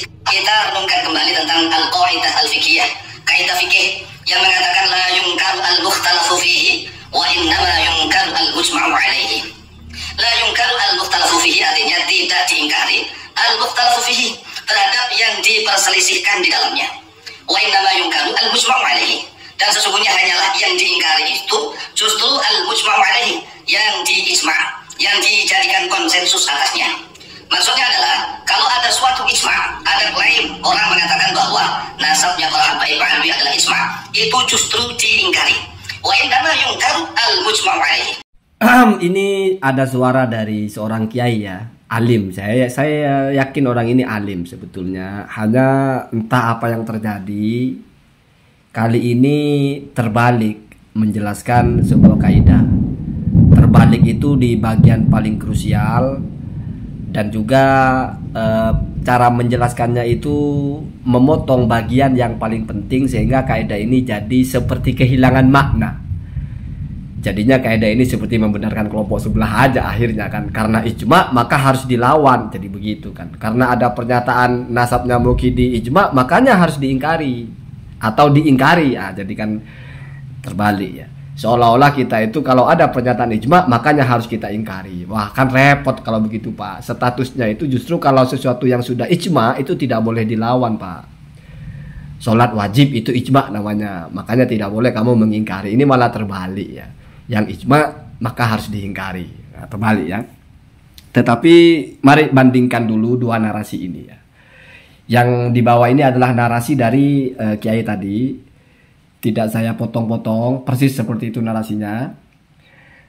Kita renungkan kembali tentang al-qaidah al-fiqhiyah, kaidah fikih yang mengatakan la yunkaru al-mukhtalafu fihi wa innama yunkaru al-mujma'u alaihi. La yunkaru al-mukhtalafu fihi artinya tidak diingkari al-mukhtalafu fihi terhadap yang diperselisihkan di dalamnya. Wa innama yunkaru al-mujma'u alaihi, dan sesungguhnya hanyalah yang diingkari itu justru al-mujma'u alaihi, yang diijma', yang dijadikan konsensus atasnya. Maksudnya adalah kalau ada suatu ijma', ada klaim orang mengatakan bahwa nasabnya para Habib Alwi adalah ijma', itu justru diingkari. Wa innama yunkaru al-mujma'u alaihi. Ini ada suara dari seorang kiai ya, alim. Saya yakin orang ini alim sebetulnya. Hanya entah apa yang terjadi, kali ini terbalik menjelaskan sebuah kaidah. Terbalik itu di bagian paling krusial, dan juga cara menjelaskannya itu memotong bagian yang paling penting sehingga kaidah ini jadi seperti kehilangan makna. Jadinya kaidah ini seperti membenarkan kelompok sebelah aja akhirnya kan, karena ijma maka harus dilawan, jadi begitu kan. Karena ada pernyataan nasabnya Muqidi ijma makanya harus diingkari atau diingkari ya, jadi kan terbalik ya. Seolah-olah kita itu kalau ada pernyataan ijma makanya harus kita ingkari. Wah kan repot kalau begitu Pak. Statusnya itu justru kalau sesuatu yang sudah ijma itu tidak boleh dilawan Pak. Sholat wajib itu ijma namanya, makanya tidak boleh kamu mengingkari. Ini malah terbalik ya. Yang ijma maka harus diingkari. Nah, terbalik ya. Tetapi mari bandingkan dulu dua narasi ini ya. Yang di bawah ini adalah narasi dari Kiai tadi. Tidak saya potong-potong, persis seperti itu narasinya.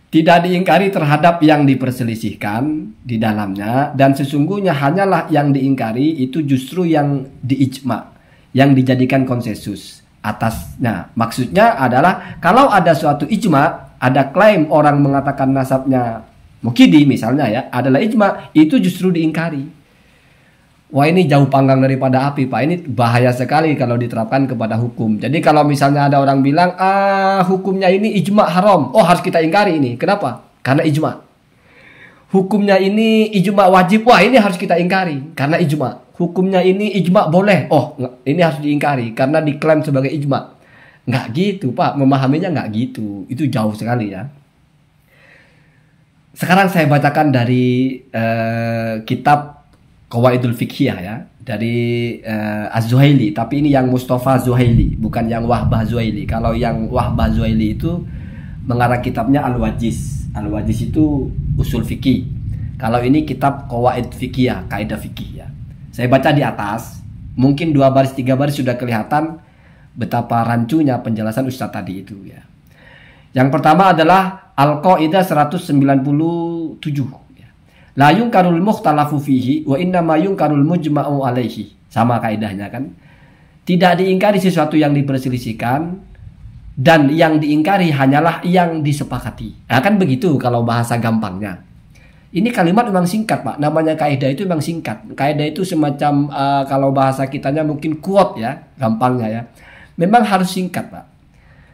Tidak diingkari terhadap yang diperselisihkan di dalamnya, dan sesungguhnya hanyalah yang diingkari itu justru yang diijma, yang dijadikan konsensus atasnya. Maksudnya adalah kalau ada suatu ijma, ada klaim orang mengatakan nasabnya Muqidi misalnya ya, adalah ijma, itu justru diingkari. Wah ini jauh panggang daripada api Pak. Ini bahaya sekali kalau diterapkan kepada hukum. Jadi kalau misalnya ada orang bilang hukumnya ini ijma haram, oh harus kita ingkari ini. Kenapa? Karena ijma. Hukumnya ini ijma wajib, wah ini harus kita ingkari karena ijma. Hukumnya ini ijma boleh, oh ini harus diingkari karena diklaim sebagai ijma. Nggak gitu Pak, memahaminya nggak gitu. Itu jauh sekali ya. Sekarang saya bacakan dari kitab Qawaidul Fiqhiyah ya, dari Az-Zuhaili, tapi ini yang Mustafa Zuhaili, bukan yang Wahbah Zuhaili. Kalau yang Wahbah Zuhaili itu mengarang kitabnya Al-Wajiz. Al-Wajiz itu usul fikih. Kalau ini kitab Qawaid Fiqhiyah, kaidah fikih ya. Saya baca di atas, mungkin 2 baris 3 baris sudah kelihatan betapa rancunya penjelasan Ustaz tadi itu ya. Yang pertama adalah Al-Qaidah 197. La yungkarul mukhtalafu fihi wa innama yungkarul mujma'u alaihi. Sama kaidahnya kan. Tidak diingkari sesuatu yang diperselisihkan, dan yang diingkari hanyalah yang disepakati. Nah, kan begitu kalau bahasa gampangnya. Ini kalimat memang singkat Pak. Namanya kaidah itu memang singkat. Kaidah itu semacam kalau bahasa kitanya mungkin quote ya, gampangnya ya. Memang harus singkat Pak.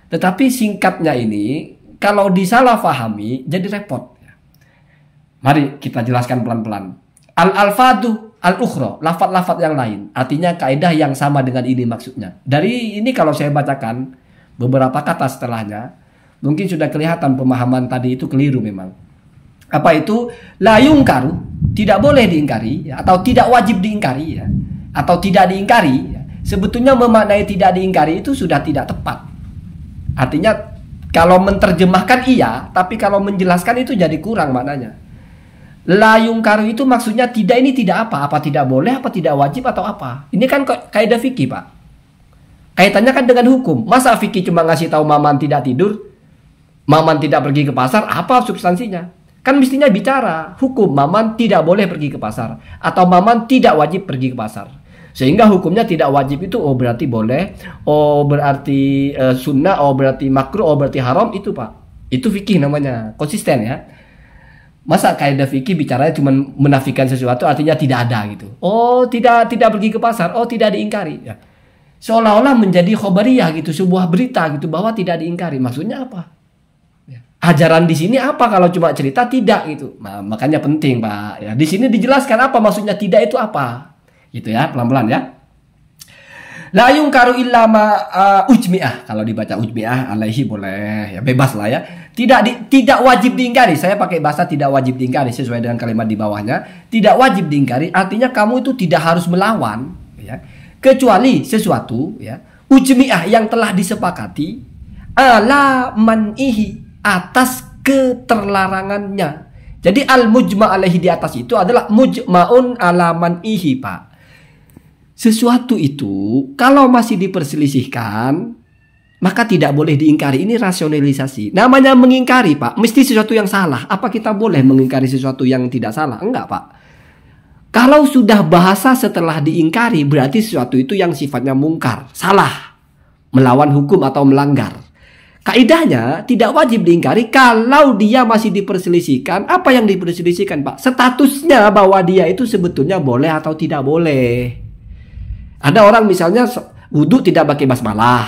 Tetapi singkatnya ini kalau disalah fahami jadi repot. Mari kita jelaskan pelan-pelan. Al-alfadu al-ukhra, lafaz-lafaz yang lain. Artinya kaidah yang sama dengan ini maksudnya. Dari ini kalau saya bacakan beberapa kata setelahnya, mungkin sudah kelihatan pemahaman tadi itu keliru memang. Apa itu? La yungkaru, tidak boleh diingkari ya, atau tidak wajib diingkari ya, atau tidak diingkari ya. Sebetulnya memaknai tidak diingkari itu sudah tidak tepat. Artinya kalau menerjemahkan iya, tapi kalau menjelaskan itu jadi kurang maknanya. La yungkaru itu maksudnya tidak, ini tidak apa tidak boleh, apa tidak wajib atau apa. Ini kan kaidah fikih Pak. Kaitannya kan dengan hukum. Masa fikih cuma ngasih tahu Maman tidak tidur, Maman tidak pergi ke pasar, apa substansinya? Kan mestinya bicara hukum, Maman tidak boleh pergi ke pasar, atau Maman tidak wajib pergi ke pasar. Sehingga hukumnya tidak wajib itu oh berarti boleh, oh berarti sunnah, oh berarti makruh, oh berarti haram, itu Pak. Itu fikih namanya, konsisten ya. Masa kaidah fikih bicaranya cuma menafikan sesuatu, artinya tidak ada gitu. Oh tidak pergi ke pasar, oh tidak diingkari ya. Seolah-olah menjadi khobariyah gitu, sebuah berita gitu bahwa tidak diingkari. Maksudnya apa? Ya. Ajaran di sini apa kalau cuma cerita tidak gitu. Nah, makanya penting Pak ya. Di sini dijelaskan apa maksudnya tidak itu apa. Gitu ya, pelan-pelan ya. La yungkaru illa ma ujmi'ah. Kalau dibaca ujmi'ah alaihi boleh, ya bebas lah ya. Tidak wajib diingkari. Saya pakai bahasa tidak wajib diingkari sesuai dengan kalimat di bawahnya. Tidak wajib diingkari artinya kamu itu tidak harus melawan, ya. Kecuali sesuatu, ya, ujmi'ah yang telah disepakati ala man'ihi, atas keterlarangannya. Jadi al-mujma' alaihi di atas itu adalah mujma'un ala man'ihi, Pak. Sesuatu itu kalau masih diperselisihkan maka tidak boleh diingkari. Ini rasionalisasi. Namanya mengingkari, Pak, mesti sesuatu yang salah. Apa kita boleh mengingkari sesuatu yang tidak salah? Enggak, Pak. Kalau sudah bahasa setelah diingkari berarti sesuatu itu yang sifatnya mungkar, salah, melawan hukum atau melanggar. Kaidahnya tidak wajib diingkari kalau dia masih diperselisihkan. Apa yang diperselisihkan, Pak? Statusnya bahwa dia itu sebetulnya boleh atau tidak boleh. Ada orang misalnya wudhu tidak pakai basmalah.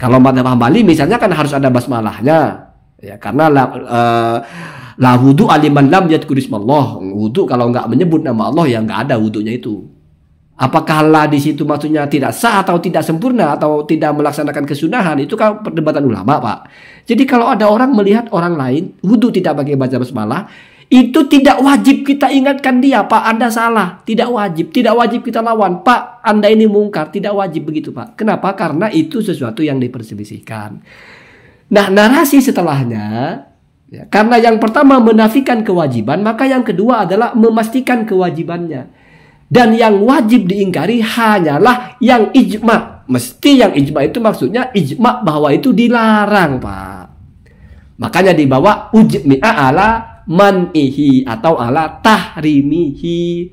Kalau madzhab Hambali misalnya kan harus ada basmalahnya, ya, karena la wudhu aliman lam yadhkur ismallah. Wudhu kalau nggak menyebut nama Allah ya nggak ada wudhunya itu. Apakah la di situ maksudnya tidak sah atau tidak sempurna atau tidak melaksanakan kesunahan, itu kan perdebatan ulama, Pak. Jadi kalau ada orang melihat orang lain wudhu tidak pakai baca basmalah, itu tidak wajib kita ingatkan dia, Pak, Anda salah. Tidak wajib kita lawan, Pak, Anda ini mungkar. Tidak wajib begitu, Pak. Kenapa? Karena itu sesuatu yang diperselisihkan. Nah, narasi setelahnya, ya, karena yang pertama menafikan kewajiban, maka yang kedua adalah memastikan kewajibannya. Dan yang wajib diingkari hanyalah yang ijma. Mesti yang ijma itu maksudnya ijma bahwa itu dilarang, Pak. Makanya dibawa ujmi'a ala man'ihi atau ala tahrimihi.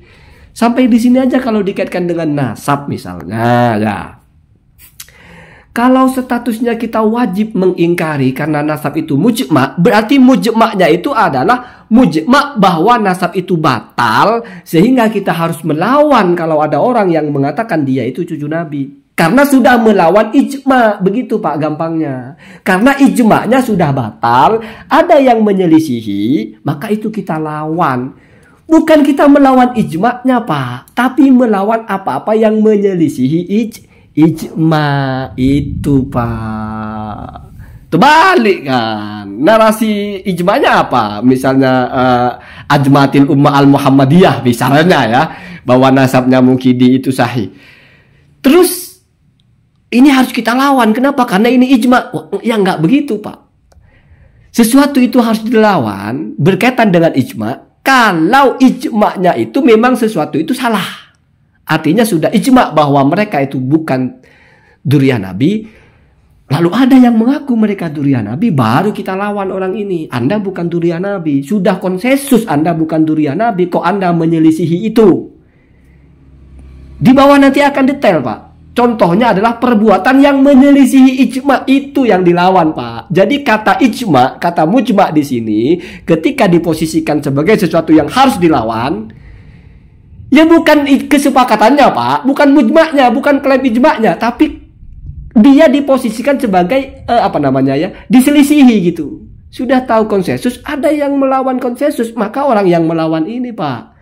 Sampai di sini aja kalau dikaitkan dengan nasab misalnya, ya. Kalau statusnya kita wajib mengingkari karena nasab itu mujma', berarti mujma'nya itu adalah mujma' bahwa nasab itu batal, sehingga kita harus melawan kalau ada orang yang mengatakan dia itu cucu Nabi. Karena sudah melawan ijma', begitu, Pak, gampangnya. Karena ijma'nya sudah batal, ada yang menyelisihi, maka itu kita lawan. Bukan kita melawan ijma'nya, Pak, tapi melawan apa-apa yang menyelisihi ijma' itu, Pak. Terbalik kan. Narasi ijma'nya apa? Misalnya ajmatil ummah al-Muhammadiyah misalnya, ya, bahwa nasabnya Mukidi itu sahih. Terus ini harus kita lawan. Kenapa? Karena ini ijma'. Ya nggak begitu, Pak. Sesuatu itu harus dilawan berkaitan dengan ijma' kalau ijma'nya itu memang sesuatu itu salah. Artinya sudah ijma' bahwa mereka itu bukan dzurriyyah Nabi. Lalu ada yang mengaku mereka dzurriyyah Nabi, baru kita lawan orang ini. Anda bukan dzurriyyah Nabi. Sudah konsensus Anda bukan dzurriyyah Nabi, kok Anda menyelisihi itu? Di bawah nanti akan detail, Pak. Contohnya adalah perbuatan yang menyelisihi ijma', itu yang dilawan, Pak. Jadi kata ijma', kata mujma' di sini ketika diposisikan sebagai sesuatu yang harus dilawan, ya bukan kesepakatannya, Pak, bukan mujma'nya, bukan klaim ijma'nya, tapi dia diposisikan sebagai diselisihi gitu. Sudah tahu konsensus, ada yang melawan konsensus, maka orang yang melawan ini, Pak.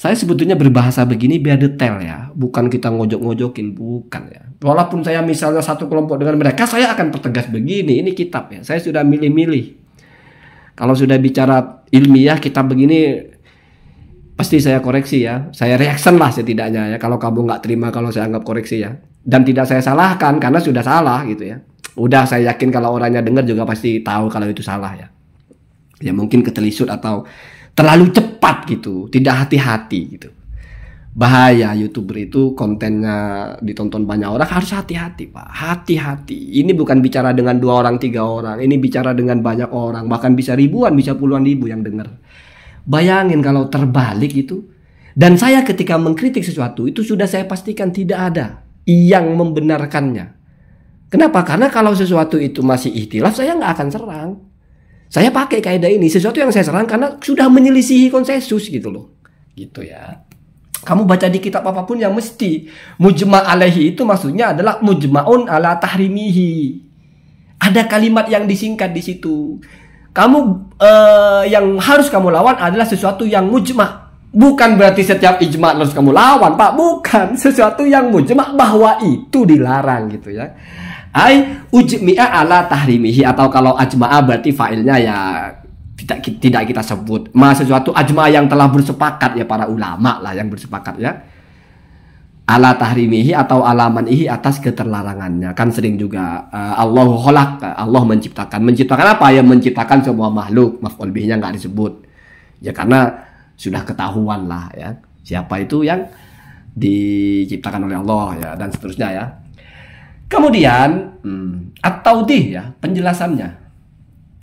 Saya sebetulnya berbahasa begini biar detail, ya, bukan kita ngojok-ngojokin, bukan, ya. Walaupun saya misalnya satu kelompok dengan mereka, saya akan pertegas begini, ini kitab, ya. Saya sudah milih-milih. Kalau sudah bicara ilmiah kitab begini, pasti saya koreksi, ya. Saya reaction lah setidaknya, ya. Kalau kamu nggak terima kalau saya anggap koreksi, ya. Dan tidak saya salahkan karena sudah salah gitu, ya. Udah saya yakin kalau orangnya dengar juga pasti tahu kalau itu salah, ya. Ya mungkin ketelisut atau terlalu cepat gitu, tidak hati-hati gitu. Bahaya YouTuber itu kontennya ditonton banyak orang, harus hati-hati, Pak. Hati-hati. Ini bukan bicara dengan 2 orang, 3 orang. Ini bicara dengan banyak orang, bahkan bisa ribuan, bisa puluhan ribu yang dengar. Bayangin kalau terbalik itu. Dan saya ketika mengkritik sesuatu itu sudah saya pastikan tidak ada yang membenarkannya. Kenapa? Karena kalau sesuatu itu masih ikhtilaf, saya nggak akan serang. Saya pakai kaidah ini, sesuatu yang saya serang karena sudah menyelisihi konsensus gitu loh. Gitu, ya. Kamu baca di kitab apapun yang mesti mujma' alaihi itu maksudnya adalah mujma'un ala tahrimihi. Ada kalimat yang disingkat di situ. Kamu yang harus kamu lawan adalah sesuatu yang mujma'. Bukan berarti setiap ijma harus kamu lawan, Pak. Bukan. Sesuatu yang mujma bahwa itu dilarang gitu ya. Ai ujmi'a ala tahrimihi, atau kalau ajma'a berarti fa'ilnya ya tidak kita sebut. Sesuatu ajma' yang telah bersepakat ya para ulama lah yang bersepakat ya. Ala tahrimihi atau alamanihi, atas keterlarangannya. Kan sering juga Allahu khalaq, Allah menciptakan. Menciptakan apa? Ya menciptakan semua makhluk. Maf'ul bihnya enggak disebut. Ya karena sudah ketahuan lah ya siapa itu yang diciptakan oleh Allah ya, dan seterusnya ya. Kemudian atau ya penjelasannya.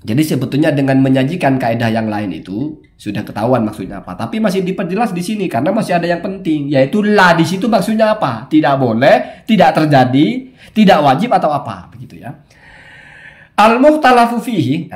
Jadi sebetulnya dengan menyajikan kaidah yang lain itu sudah ketahuan maksudnya apa, tapi masih diperjelas di sini karena masih ada yang penting, yaitu la di situ maksudnya apa? Tidak boleh, tidak terjadi, tidak wajib atau apa begitu ya. Al-mukhtalafu fihi,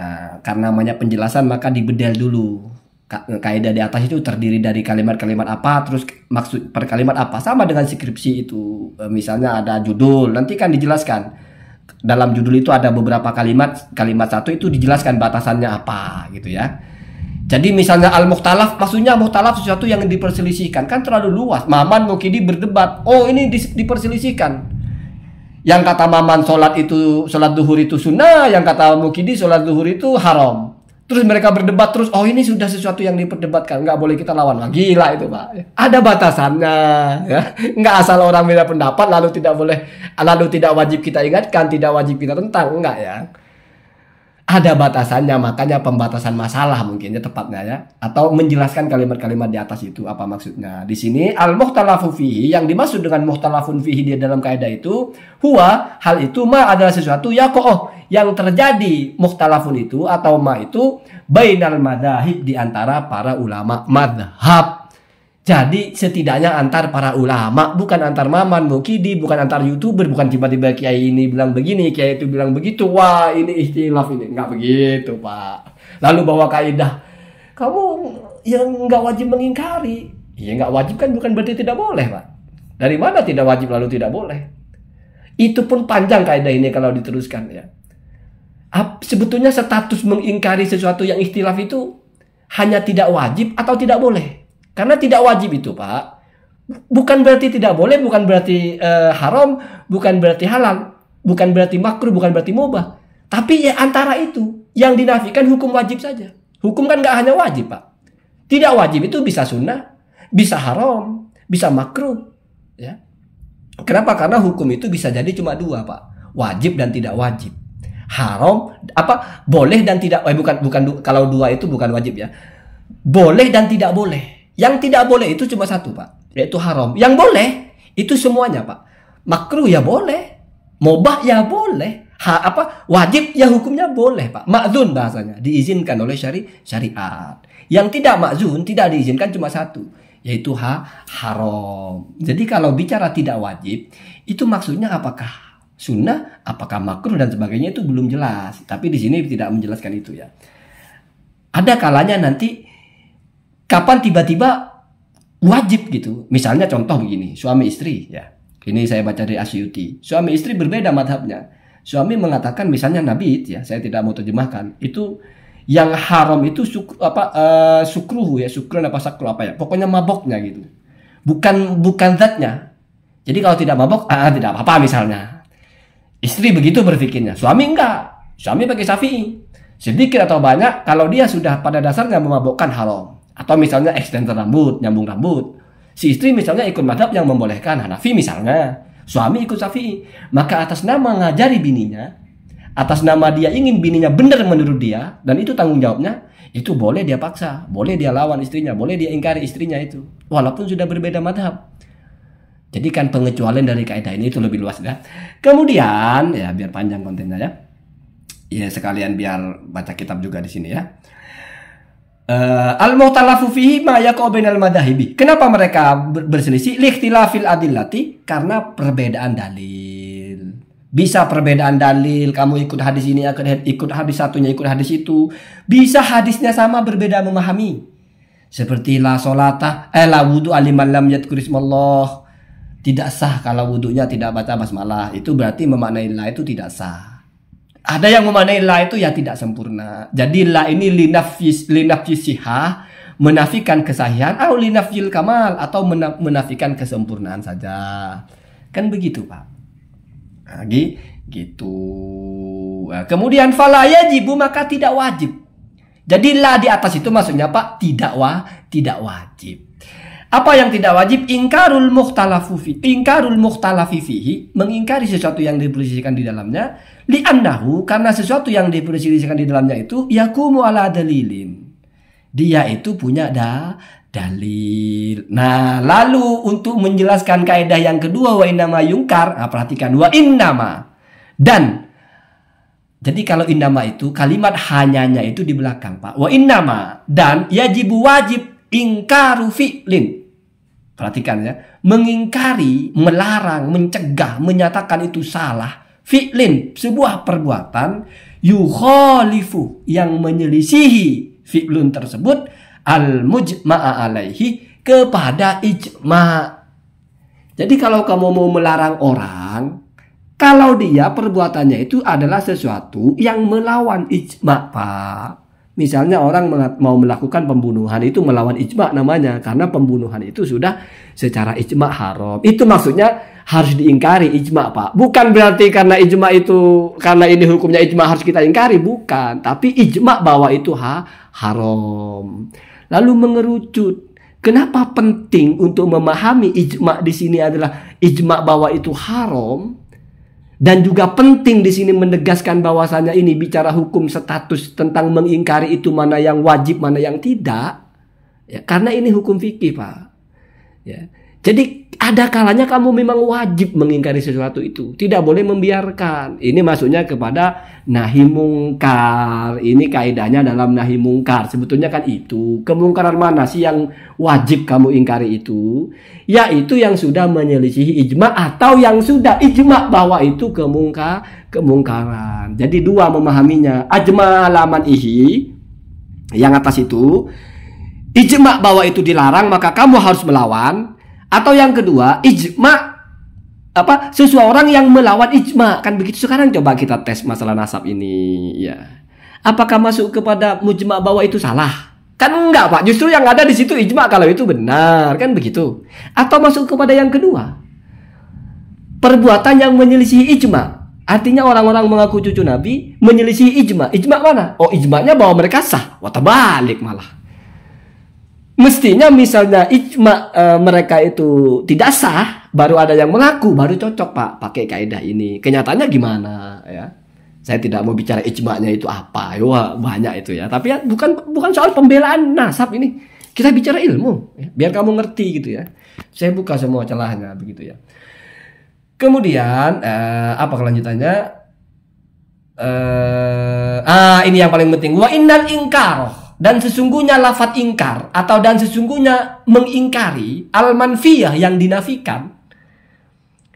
karena namanya penjelasan maka dibedel dulu. Kaidah di atas itu terdiri dari kalimat-kalimat apa, terus maksud per kalimat apa, sama dengan skripsi itu. Misalnya ada judul, nanti kan dijelaskan dalam judul itu ada beberapa kalimat satu itu dijelaskan batasannya apa gitu ya. Jadi misalnya al-mukhtalaf, maksudnya mukhtalaf sesuatu yang diperselisihkan, kan terlalu luas. Maman Mukidi berdebat, oh ini diperselisihkan. Yang kata Maman sholat duhur itu sunnah, yang kata Mukidi sholat duhur itu haram. Terus mereka berdebat terus, oh ini sudah sesuatu yang diperdebatkan, nggak boleh kita lawan. Wah, gila itu Pak. Ada batasannya ya. Nggak asal orang beda pendapat lalu tidak wajib kita ingatkan, tidak wajib kita tentang, enggak ya. Ada batasannya, makanya pembatasan masalah mungkin ya tepatnya ya, atau menjelaskan kalimat-kalimat di atas itu apa maksudnya. Di sini al-mukhtalafu fihi, yang dimaksud dengan mukhtalafun fihi di dalam kaidah itu huwa, hal itu ma adalah sesuatu yang terjadi, mukhtalafun itu atau ma itu bainal madzahib, di antara para ulama madhab. Jadi setidaknya antar para ulama, bukan antar Maman Mukidi, bukan antar YouTuber, bukan tiba-tiba kiai ini bilang begini, kiai itu bilang begitu. Wah, ini ikhtilaf ini. Enggak begitu, Pak. Lalu bawa kaidah, kamu yang enggak wajib mengingkari. Iya, enggak wajib kan bukan berarti tidak boleh, Pak. Dari mana tidak wajib lalu tidak boleh? Itu pun panjang kaidah ini kalau diteruskan ya. Sebetulnya status mengingkari sesuatu yang ikhtilaf itu hanya tidak wajib atau tidak boleh. Karena tidak wajib itu Pak, bukan berarti tidak boleh, bukan berarti haram, bukan berarti halal, bukan berarti makruh, bukan berarti mubah. Tapi ya antara itu, yang dinafikan hukum wajib saja. Hukum kan nggak hanya wajib Pak. Tidak wajib itu bisa sunnah, bisa haram, bisa makruh. Ya. Kenapa? Karena hukum itu bisa jadi cuma dua Pak, wajib dan tidak wajib. Haram, boleh dan tidak, bukan kalau dua itu bukan wajib ya. Boleh dan tidak boleh. Yang tidak boleh itu cuma satu Pak, yaitu haram. Yang boleh itu semuanya Pak. Makruh ya boleh, mubah ya boleh, wajib ya hukumnya boleh Pak. Ma'zun bahasanya, diizinkan oleh syariat. Yang tidak ma'zun, tidak diizinkan cuma satu, yaitu haram. Jadi kalau bicara tidak wajib, itu maksudnya apakah sunnah, apakah makruh dan sebagainya itu belum jelas. Tapi di sini tidak menjelaskan itu ya. Ada kalanya nanti kapan tiba-tiba wajib gitu. Misalnya contoh begini, suami istri ya. Ini saya baca dari Asyuti. Suami istri berbeda madhabnya. Suami mengatakan misalnya nabit ya, saya tidak mau terjemahkan. Itu yang haram itu sukruh ya, sukron sakru ya. Pokoknya maboknya gitu. Bukan zatnya. Jadi kalau tidak mabok, tidak apa-apa misalnya. Istri begitu berpikirnya. Suami enggak. Suami pakai Syafi'i. Sedikit atau banyak, kalau dia sudah pada dasarnya memabokkan haram. Atau misalnya extender rambut, nyambung rambut. Si istri misalnya ikut madhab yang membolehkan, Hanafi misalnya. Suami ikut Syafi'i. Maka atas nama ngajari bininya, atas nama dia ingin bininya benar menurut dia, dan itu tanggung jawabnya, itu boleh dia paksa, boleh dia lawan istrinya, boleh dia ingkari istrinya itu. Walaupun sudah berbeda madhab. Jadi kan pengecualian dari kaidah ini itu lebih luas ya. Kemudian, ya biar panjang kontennya ya. Ya sekalian biar baca kitab juga di sini ya. Al-muhtalafu fihi ma yaqau bainal madhahibi. Kenapa mereka berselisih? Likhtilafil adillati, karena perbedaan dalil. Bisa perbedaan dalil, kamu ikut hadis ini, ikut hadis satunya, ikut hadis itu. Bisa hadisnya sama, berbeda memahami. Seperti la sholata, la wudu aliman lam yadhkur ismallah. Tidak sah kalau wudunya tidak baca basmalah. Itu berarti memaknai la itu tidak sah. Ada yang memaknai la itu ya tidak sempurna. Jadi la ini linafsi sihah, menafikan kesahihan, atau linafyil kamal, atau menafikan kesempurnaan saja. Kan begitu, Pak. Nah, gitu. Nah, kemudian fala yajibu, maka tidak wajib. Jadi la di atas itu maksudnya, Pak, tidak wajib. Apa yang tidak wajib? Ingkarul mukhtalafi fihi, mengingkari sesuatu yang diperselisihkan di dalamnya, li'annahu, karena sesuatu yang diperselisihkan di dalamnya itu yakumu ala dalilin. Dia itu punya dalil. Nah, lalu untuk menjelaskan kaidah yang kedua, wa innama yungkar. Nah, perhatikan, wa innama. Dan jadi kalau innama itu kalimat hanyanya itu di belakang, Pak. Wa innama, dan yajibu wajib ingkaru fi'lin. Perhatikan ya, mengingkari, melarang, mencegah, menyatakan itu salah. Fi'lin, sebuah perbuatan yukhalifu, yang menyelisihi fi'lun tersebut al-mujma'a alaihi, kepada ijma'. Jadi kalau kamu mau melarang orang, kalau dia perbuatannya itu adalah sesuatu yang melawan ijma', Pak. Misalnya orang mau melakukan pembunuhan, itu melawan ijma' namanya, karena pembunuhan itu sudah secara ijma' haram. Itu maksudnya harus diingkari ijma', Pak. Bukan berarti karena ijma' itu, karena ini hukumnya ijma' harus kita ingkari, bukan. Tapi ijma' bahwa itu haram. Lalu mengerucut. Kenapa penting untuk memahami ijma' di sini adalah ijma' bahwa itu haram? Dan juga penting di sini menegaskan bahwasanya ini bicara hukum status tentang mengingkari itu mana yang wajib, mana yang tidak. Ya, karena ini hukum fikih, Pak. Ya. Jadi ada kalanya kamu memang wajib mengingkari sesuatu itu. Tidak boleh membiarkan. Ini maksudnya kepada nahi mungkar. Ini kaidahnya dalam nahi mungkar. Sebetulnya kan itu. Kemungkaran mana sih yang wajib kamu ingkari itu? Yaitu yang sudah menyelisihi ijma' atau yang sudah ijma' bahwa itu kemungkaran. Jadi dua memahaminya. Ajma' alaman ihi, yang atas itu. Ijma' bahwa itu dilarang, maka kamu harus melawan. Atau yang kedua, ijma' seseorang yang melawan ijma'. Kan begitu. Sekarang coba kita tes masalah nasab ini, ya. Apakah masuk kepada mujma' bahwa itu salah? Kan enggak, Pak. Justru yang ada di situ ijma' kalau itu benar, kan begitu. Atau masuk kepada yang kedua, perbuatan yang menyelisihi ijma'. Artinya orang-orang mengaku cucu Nabi menyelisihi ijma'. Ijma' mana? Oh, ijma'nya bahwa mereka sah. Wah, terbalik malah. Mestinya misalnya ijma' mereka itu tidak sah, baru ada yang mengaku, baru cocok, Pak, pakai kaidah ini. Kenyataannya gimana, ya? Saya tidak mau bicara ijma'nya itu apa, wah, banyak itu ya. Tapi ya, bukan soal pembelaan nasab ini. Kita bicara ilmu, ya, biar kamu ngerti gitu ya. Saya buka semua celahnya begitu ya. Kemudian apa kelanjutannya? Ini yang paling penting. Wa innal ingkaroh. Dan sesungguhnya lafadz ingkar dan sesungguhnya mengingkari al-manfiyah, yang dinafikan,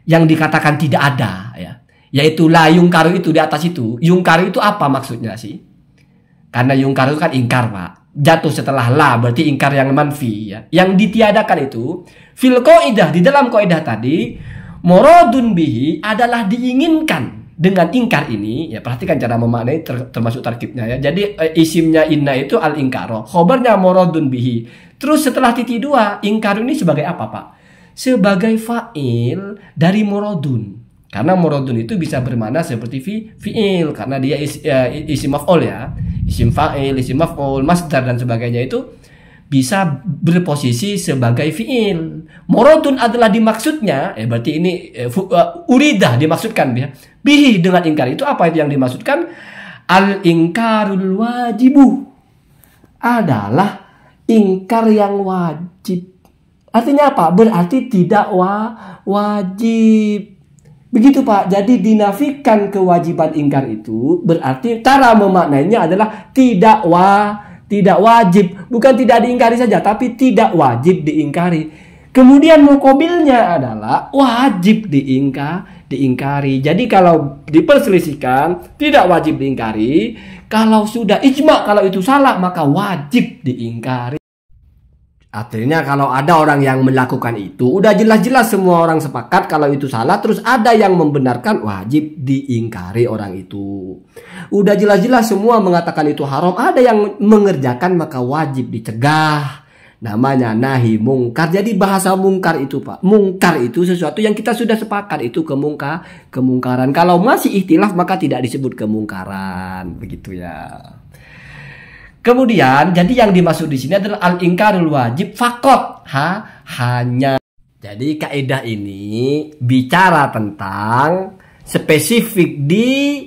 yang dikatakan tidak ada, ya. Yaitu la yungkaru, itu di atas itu. Yungkaru itu apa maksudnya sih? Karena yungkaru kan ingkar, Pak. Jatuh setelah la, berarti ingkar yang manfi, ya. Yang ditiadakan itu fil qaidah, di dalam qaidah tadi, muradun bihi adalah diinginkan dengan ingkar ini, ya. Perhatikan cara memaknai termasuk tarkibnya, ya. Jadi isimnya inna itu al-ingkaro, khobarnya muradun bihi. Terus setelah titik dua, ingkar ini sebagai apa, Pak? Sebagai fa'il dari muradun. Karena muradun itu bisa bermakna seperti fi'il, karena dia isim maf'ul, ya. Isim fa'il, isim maf'ul, masdar dan sebagainya itu bisa berposisi sebagai fi'il. Muradun adalah dimaksudnya, berarti ini uridah dimaksudkan, ya. Bihi, dengan ingkar itu apa itu yang dimaksudkan? Al-ingkarul wajibu, adalah ingkar yang wajib. Artinya apa? Berarti tidak wajib. Begitu, Pak. Jadi dinafikan kewajiban ingkar itu berarti cara memaknainya adalah tidak wajib. Bukan tidak diingkari saja, tapi tidak wajib diingkari. Kemudian muqabilnya adalah wajib diingkari. Jadi kalau diperselisihkan tidak wajib diingkari. Kalau sudah ijma' kalau itu salah, maka wajib diingkari. Artinya kalau ada orang yang melakukan itu, udah jelas-jelas semua orang sepakat kalau itu salah, terus ada yang membenarkan, wajib diingkari orang itu. Udah jelas-jelas semua mengatakan itu haram, ada yang mengerjakan maka wajib dicegah. Namanya nahi mungkar. Jadi bahasa mungkar itu Pak, mungkar itu sesuatu yang kita sudah sepakat itu kemungkaran. Kalau masih ikhtilaf maka tidak disebut kemungkaran, begitu ya. Kemudian, jadi yang dimaksud di sini adalah al-ingkarul wajib fakot, hanya. Jadi kaidah ini bicara tentang spesifik di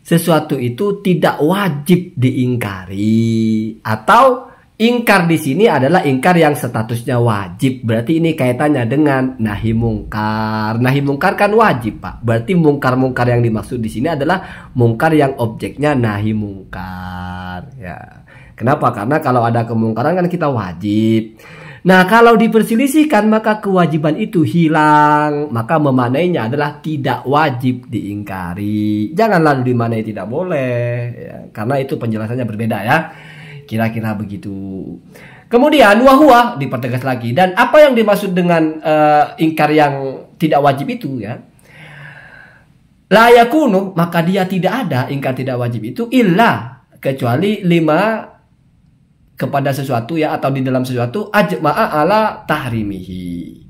sesuatu itu tidak wajib diingkari, atau ingkar di sini adalah ingkar yang statusnya wajib. Berarti ini kaitannya dengan nahi mungkar. Nahi mungkar kan wajib Pak. Berarti mungkar-mungkar yang dimaksud di sini adalah mungkar yang objeknya nahi mungkar. Ya. Kenapa? Karena kalau ada kemungkaran kan kita wajib. Nah kalau diperselisihkan maka kewajiban itu hilang. Maka memaknainya adalah tidak wajib diingkari. Jangan lalu dimaknai tidak boleh. Ya. Karena itu penjelasannya berbeda ya. Kira-kira begitu. Kemudian wahwa dipertegas lagi. Dan apa yang dimaksud dengan ingkar yang tidak wajib itu ya? La yakunu, maka dia tidak ada ingkar tidak wajib itu illa kecuali 5 kepada sesuatu ya, atau di dalam sesuatu ajma'a ala tahrimihi.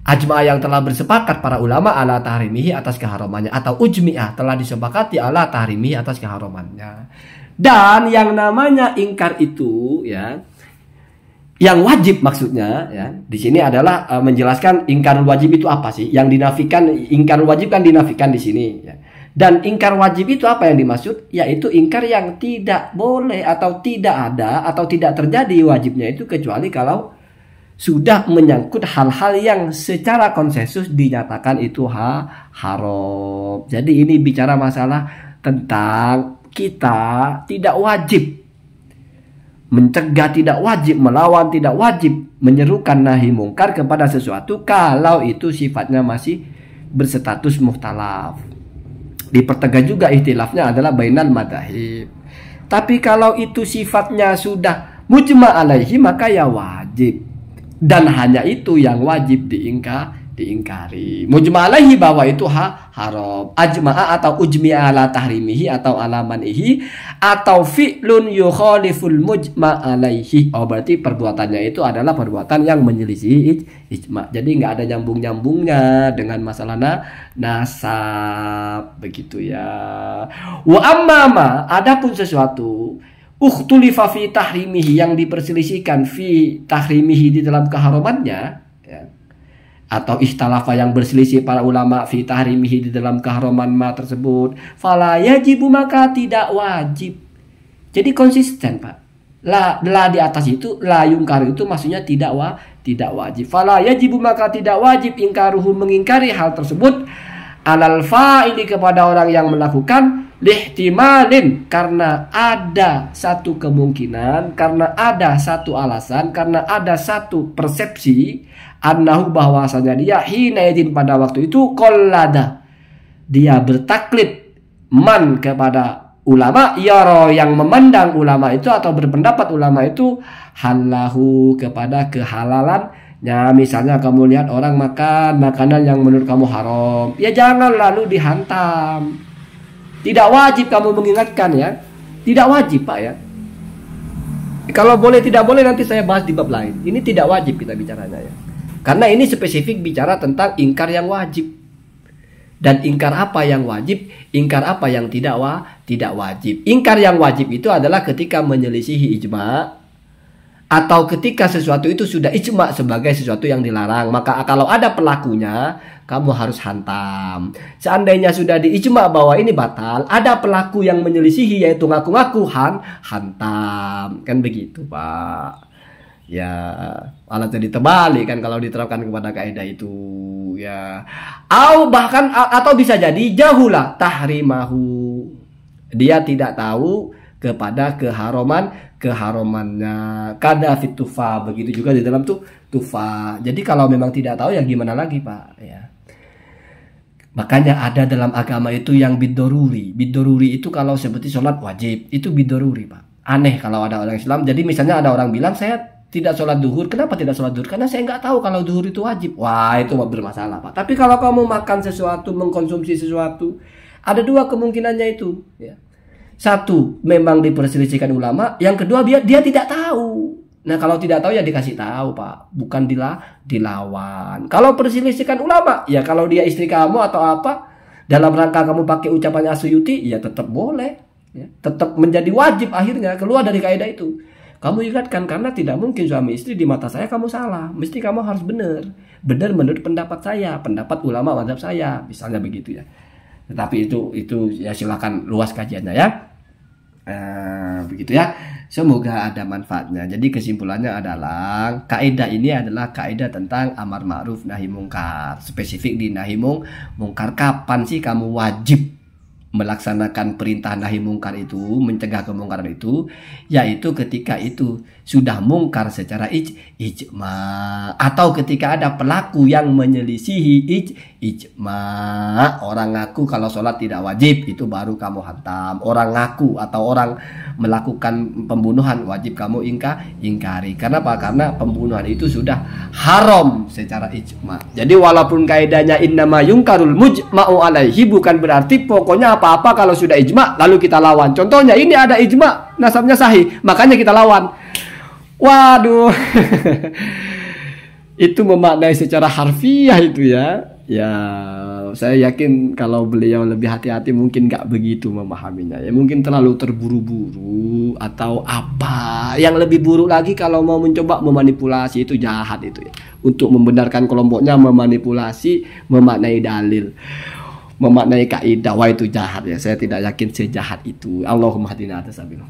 Ajma'a yang telah bersepakat para ulama ala tahrimihi atas keharamannya, atau ujmi'ah telah disepakati ala tahrimihi atas keharamannya. Dan yang namanya ingkar itu ya, yang wajib maksudnya ya, di sini adalah menjelaskan ingkar wajib itu apa sih? Yang dinafikan, ingkar wajib kan dinafikan di sini ya. Dan ingkar wajib itu apa yang dimaksud? Yaitu ingkar yang tidak boleh atau tidak ada atau tidak terjadi wajibnya itu kecuali kalau sudah menyangkut hal-hal yang secara konsensus dinyatakan itu haram. Jadi ini bicara masalah tentang kita tidak wajib mencegah, tidak wajib melawan, tidak wajib menyerukan nahi mungkar kepada sesuatu kalau itu sifatnya masih berstatus mukhtalaf. Dipertegas juga ikhtilafnya adalah bainal madzahib. Tapi kalau itu sifatnya sudah mujma' alaihi maka ya wajib. Dan hanya itu yang wajib diingkari. Mujma' alaihi bahwa itu haram. Ajma'a atau ujmi'a ala tahrimihi atau ala man'ihi atau fi'lun yukhaliful mujma' alaihi. Oh berarti perbuatannya itu adalah perbuatan yang menyelisihi ijma'. Jadi nggak ada nyambung-nyambungnya dengan masalah nasab, begitu ya. Wa ammama, adapun sesuatu ukhtulifa fi tahrimihi yang diperselisihkan fi tahrimihi di dalam keharamannya ya, atau ikhtalafa yang berselisih para ulama fi tahrimihi di dalam keharaman ma tersebut, fala yajibu maka tidak wajib. Jadi konsisten Pak. La di atas itu la yungkar itu maksudnya tidak wajib. Fala yajibu maka tidak wajib ingkaruhu mengingkari hal tersebut alal fa'ili kepada orang yang melakukan lihtimalin karena ada satu kemungkinan, karena ada satu alasan, karena ada satu persepsi annahu bahwasanya dia hina idin pada waktu itu qallada dia bertaklid man kepada ulama yaro yang memandang ulama itu atau berpendapat ulama itu halahu kepada kehalalannya. Misalnya kamu lihat orang makan makanan yang menurut kamu haram, ya jangan lalu dihantam. Tidak wajib kamu mengingatkan ya. Tidak wajib Pak ya. Kalau boleh tidak boleh nanti saya bahas di bab lain. Ini tidak wajib kita bicaranya ya. Karena ini spesifik bicara tentang ingkar yang wajib. Dan ingkar apa yang wajib, ingkar apa yang tidak wajib. Ingkar yang wajib itu adalah ketika menyelisihi ijma' atau ketika sesuatu itu sudah ijma' sebagai sesuatu yang dilarang. Maka kalau ada pelakunya, kamu harus hantam. Seandainya sudah diijma' bahwa ini batal, ada pelaku yang menyelisihi yaitu ngaku-ngaku hantam. Kan begitu Pak. Ya, alat jadi terbalik kan kalau diterapkan kepada kaidah itu ya. Atau bisa jadi jahulah tahrimahu. Dia tidak tahu kepada keharamannya. Kada fit tufa, begitu juga di dalam tufa. Jadi kalau memang tidak tahu ya gimana lagi Pak ya. Makanya ada dalam agama itu yang bidoruri. Bidoruri itu kalau seperti sholat wajib itu bidoruri Pak. Aneh kalau ada orang Islam. Jadi misalnya ada orang bilang saya tidak sholat duhur. Kenapa tidak sholat duhur? Karena saya nggak tahu kalau duhur itu wajib. Wah, itu bermasalah, Pak. Tapi kalau kamu makan sesuatu, mengkonsumsi sesuatu, ada dua kemungkinannya itu. Ya. Satu, memang diperselisihkan ulama. Yang kedua, dia tidak tahu. Nah, kalau tidak tahu ya dikasih tahu, Pak. Bukan dilawan. Kalau perselisihkan ulama, ya kalau dia istri kamu atau apa, dalam rangka kamu pakai ucapan Asyuyuti, ya tetap boleh. Ya. Tetap menjadi wajib akhirnya, keluar dari kaidah itu. Kamu ingatkan, karena tidak mungkin suami istri di mata saya kamu salah. Mesti kamu harus benar. Benar menurut pendapat saya, pendapat ulama mazhab saya, misalnya begitu ya. Tetapi itu ya silakan luas kajiannya ya. Begitu ya. Semoga ada manfaatnya. Jadi kesimpulannya adalah kaidah ini adalah kaidah tentang amar ma'ruf nahi mungkar. Spesifik di nahi mungkar. Kapan sih kamu wajib melaksanakan perintah nahi mungkar itu, mencegah kemungkaran itu, yaitu ketika itu sudah mungkar secara ijma, atau ketika ada pelaku yang menyelisihi ijma. Orang ngaku kalau sholat tidak wajib, itu baru kamu hantam. Orang ngaku atau orang melakukan pembunuhan, wajib kamu ingkari. Karena apa? Karena pembunuhan itu sudah haram secara ijma. Jadi walaupun kaidahnya innama yungkarul mujma'u alaihi, bukan berarti pokoknya apa-apa kalau sudah ijma lalu kita lawan. Contohnya ini ada ijma, nasabnya sahih, makanya kita lawan. Waduh. Itu memaknai secara harfiah itu ya. Ya, saya yakin kalau beliau lebih hati-hati mungkin nggak begitu memahaminya. Ya mungkin terlalu terburu-buru atau apa. Yang lebih buruk lagi kalau mau mencoba memanipulasi, itu jahat itu ya. Untuk membenarkan kelompoknya memanipulasi, memaknai dalil, memaknai kaidah, wah itu jahat ya. Saya tidak yakin sejahat itu. Allahumma hadina atas sabil.